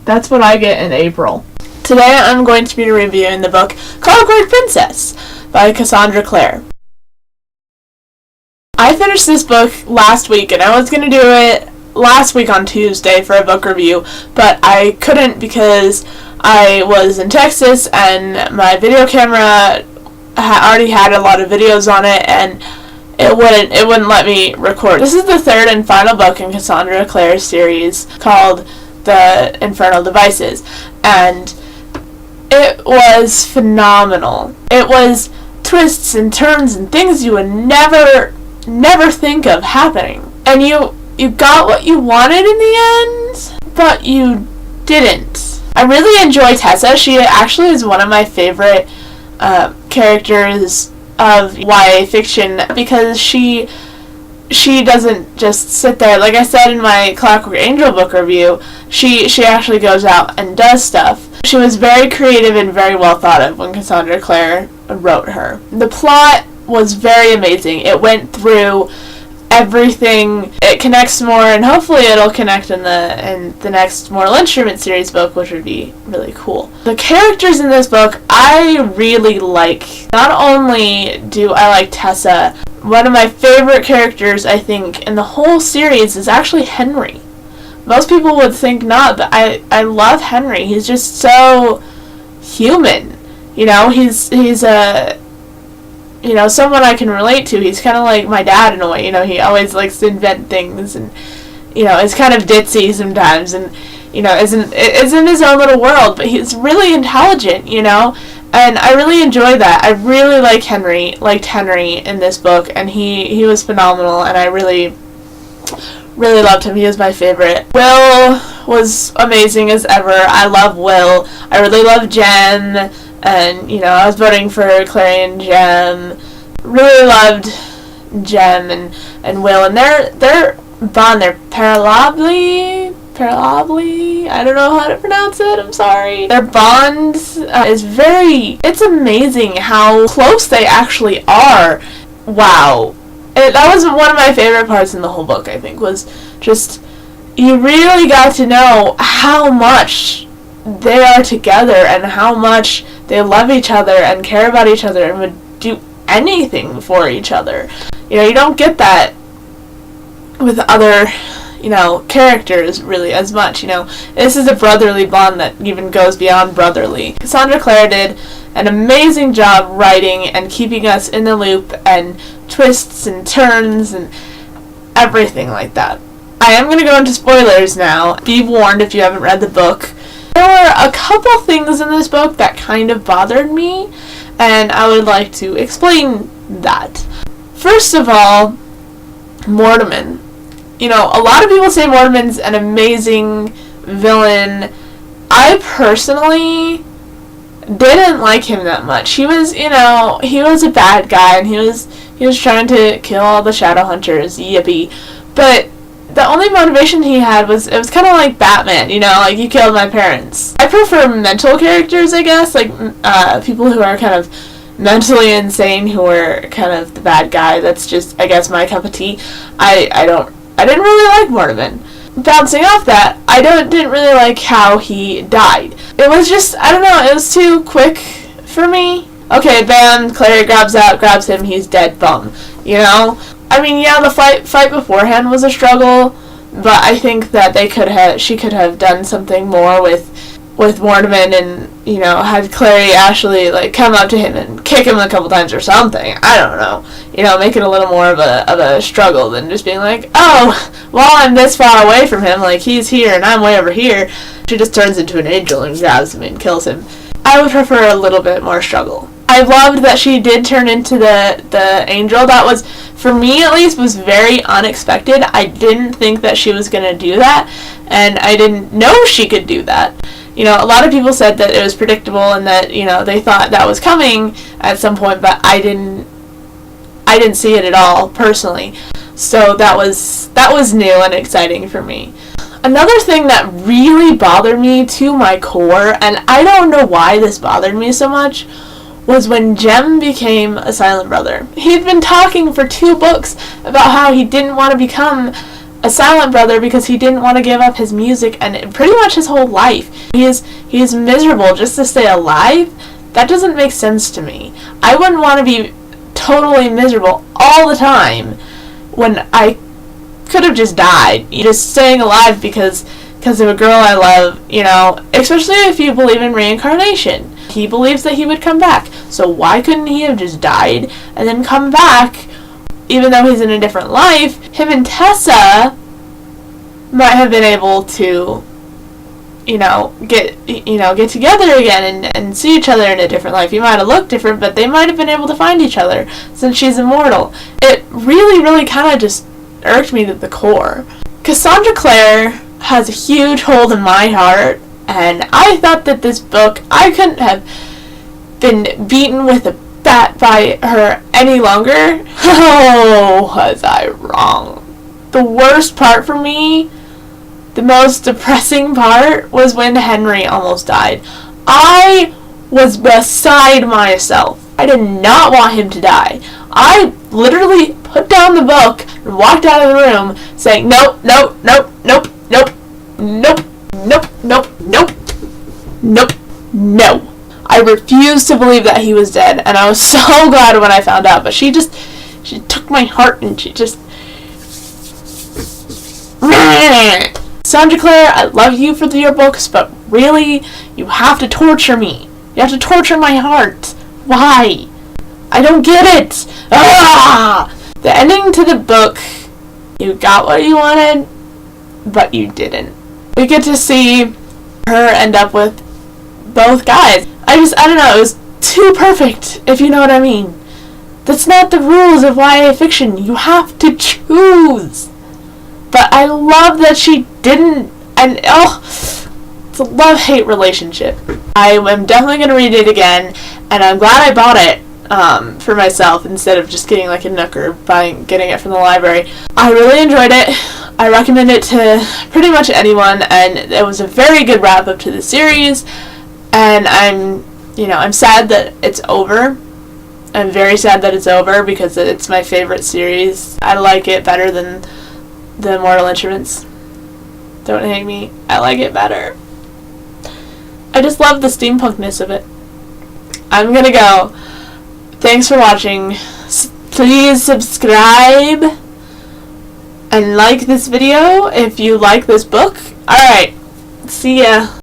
That's what I get in April. Today I'm going to be reviewing the book Clockwork Princess by Cassandra Clare. I finished this book last week, and I was going to do it last week on Tuesday for a book review, but I couldn't because I was in Texas and my video camera already had a lot of videos on it, and it wouldn't let me record. This is the third and final book in Cassandra Clare's series called The Infernal Devices, and it was phenomenal. It was twists and turns and things you would never think of happening. And you got what you wanted in the end, but you didn't. I really enjoy Tessa. She actually is one of my favorite characters of YA fiction because she doesn't just sit there. Like I said in my Clockwork Angel book review, she actually goes out and does stuff. She was very creative and very well thought of when Cassandra Clare wrote her. The plot was very amazing. It went through everything. It connects more, and hopefully it'll connect in the next Mortal Instrument series book, which would be really cool. The characters in this book I really like. Not only do I like Tessa, one of my favorite characters I think in the whole series is actually Henry. Most people would think not, but I love Henry. He's just so human. He's a someone I can relate to. He's kind of like my dad in a way. He always likes to invent things, and is kind of ditzy sometimes, and isn't his own little world, but he's really intelligent, and I really enjoy that. I really liked Henry in this book, and he was phenomenal, and I really loved him. He was my favorite. Will was amazing as ever. I love Will. I really love Jem, and I was voting for Clary and Jem. Really loved Jem and Will, and their bond, their paralably, I don't know how to pronounce it, I'm sorry. Their bond is it's amazing how close they actually are. Wow. That was one of my favorite parts in the whole book, I think, was just, you really got to know how much they are together and how much they love each other and care about each other and would do anything for each other. You don't get that with other, characters really as much. This is a brotherly bond that even goes beyond brotherly. Cassandra Clare did an amazing job writing and keeping us in the loop, and twists and turns and everything like that. I am going to go into spoilers now. Be warned if you haven't read the book. There were a couple things in this book that kind of bothered me, and I would like to explain that. First of all, Mortimer. A lot of people say Mortimer's an amazing villain. I personally didn't like him that much. He was, he was a bad guy, and he was trying to kill all the Shadowhunters, yippee. But the only motivation he had was, it was kind of like Batman, like, you killed my parents. I prefer mental characters, I guess, like people who are kind of mentally insane, who are kind of the bad guy. That's just, I guess, my cup of tea. I didn't really like Mortimer. Bouncing off that, I didn't really like how he died. It was just, I don't know, it was too quick for me. Okay, bam, Clary grabs him, he's dead, bum. I mean, yeah, the fight beforehand was a struggle, but I think that she could have done something more with Mortimer, and had Clary actually come up to him and kick him a couple times or something. I don't know. Make it a little more of a struggle than just being like, oh, well, I'm this far away from him, he's here and I'm way over here. She just turns into an angel and grabs him and kills him. I would prefer a little bit more struggle. I loved that she did turn into the angel. That was, for me at least, was very unexpected. I didn't think that she was going to do that, and I didn't know she could do that. A lot of people said that it was predictable and that, they thought that was coming at some point, but I didn't see it at all, personally. So that was new and exciting for me. Another thing that really bothered me to my core, and I don't know why this bothered me so much, was when Jem became a silent brother. He'd been talking for 2 books about how he didn't want to become a silent brother because he didn't want to give up his music and pretty much his whole life. He is miserable just to stay alive. That doesn't make sense to me. I wouldn't want to be totally miserable all the time when I could have just died. Just staying alive because of a girl I love, you know, especially if you believe in reincarnation. He believes that he would come back. So why couldn't he have just died and then come back even though he's in a different life? Him and Tessa might have been able to, get together again and see each other in a different life. You might have looked different, but they might have been able to find each other since she's immortal. It really, really kind of just irked me to the core. Cassandra Clare has a huge hold in my heart, and I thought that this book, I couldn't have been beaten with a bat by her any longer. Oh, was I wrong. The worst part for me, the most depressing part, was when Henry almost died. I was beside myself. I did not want him to die. I literally put down the book and walked out of the room saying, nope, nope, nope, nope, nope, nope, nope, nope, nope, nope, no. I refused to believe that he was dead, and I was so glad when I found out, but she took my heart and she just... Cassandra Clare, I love you for your books, but really, you have to torture me. You have to torture my heart. Why? I don't get it. Ah! The ending to the book, you got what you wanted, but you didn't. We get to see her end up with both guys. I don't know, it was too perfect, if you know what I mean. That's not the rules of YA fiction. You have to choose. But I love that she didn't, and it's a love-hate relationship. I am definitely going to read it again, and I'm glad I bought it for myself instead of just getting like a Nook or getting it from the library. I really enjoyed it. I recommend it to pretty much anyone, and it was a very good wrap-up to the series, and I'm sad that it's over. I'm very sad that it's over because it's my favorite series. I like it better than the Mortal Instruments. Don't hate me. I like it better. I just love the steampunkness of it. I'm gonna go. Thanks for watching. Please subscribe and like this video if you like this book. Alright. See ya.